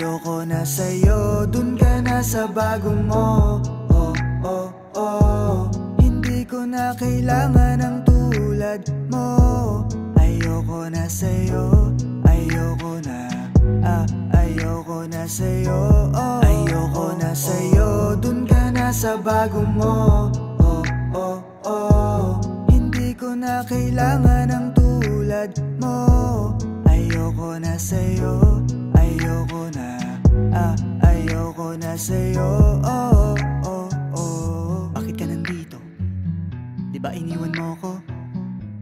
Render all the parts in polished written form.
Ayoko na sa'yo, dun ka na sa bago mo. Oh, oh, oh. Hindi ko na kailangan ng tulad mo. Ayoko na sa'yo, ayoko na. Ayoko na sa'yo, oh. Ayoko na sa'yo, dun ka na sa bago mo. Oh, oh, oh. Hindi ko na kailangan ng tulad mo. Ayoko na sa'yo, ayoko na. Ayoko na sa'yo, oh, oh, oh. Bakit ka nandito? Di ba iniwan mo ko?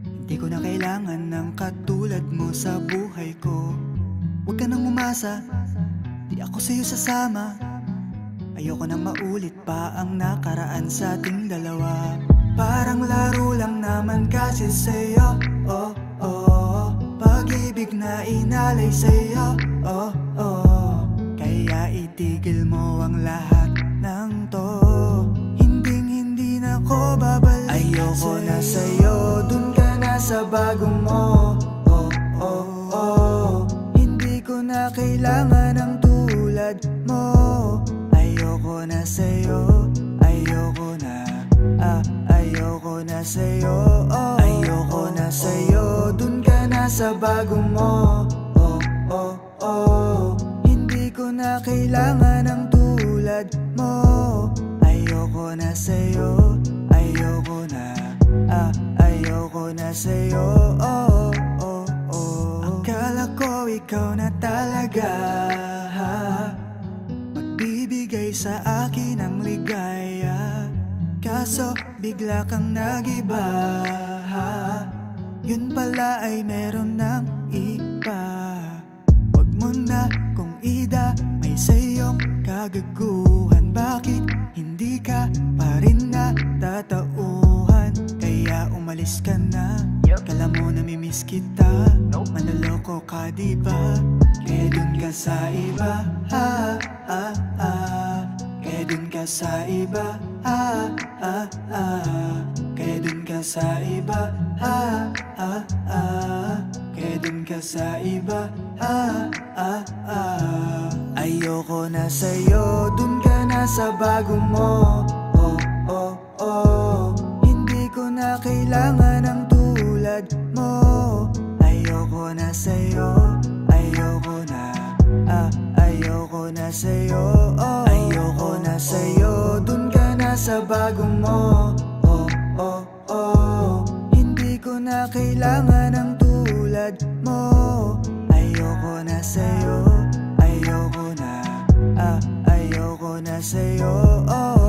Hindi ko na kailangan ng katulad mo sa buhay ko. Huwag ka nang umasa, di ako sa'yo sasama. Ayoko nang maulit pa ang nakaraan sa ating dalawa. Parang laro lang naman kasi sa'yo, oh, oh. Pag-ibig na inalay sa'yo, oh, oh. Kaya itigil mo ang lahat ng to. Hindi na ko babalik. Ayoko na sa'yo, dun ka na sa bago mo. Oh, oh, oh. Hindi ko na kailangan ng tulad mo. Ayoko na sa'yo, ayoko na. Ayoko na sa'yo, oh. Ayoko na sa'yo, dun ka na sa bago mo. Oh, oh, oh. Hindi ko na kailangan ng tulad mo. Ayoko na sa'yo, ayoko na. Ayoko na sa'yo, oh, oh, oh. Akala ko ikaw na talaga, magbibigay sa akin ng ligaya. Kaso bigla kang nagiba, yun pala ay meron ng iba. Wag mo na kung ida, may sa'yong kagaguhan. Bakit hindi ka pa rin natatauhan? Kaya umalis ka na, kala mo namimiss kita. Manloloko ka diba? Kaya dun ka sa iba, kaya dun ka sa iba, kaya dun ka sa iba, kaya dun ka sa iba, Ayoko na sa'yo, dun ka na sa bago mo. Oh, oh, oh. Hindi ko na kailangan ng tulad mo. Ayoko na sa'yo, ayoko na. Ayoko na sa'yo, oh. Ayoko na sa'yo, dun ka na sa bago mo. Oh, oh, oh. Hindi ko na kailangan ng tulad mo. Ayoko na sa'yo, ayoko na. Ayoko na sa'yo, oh.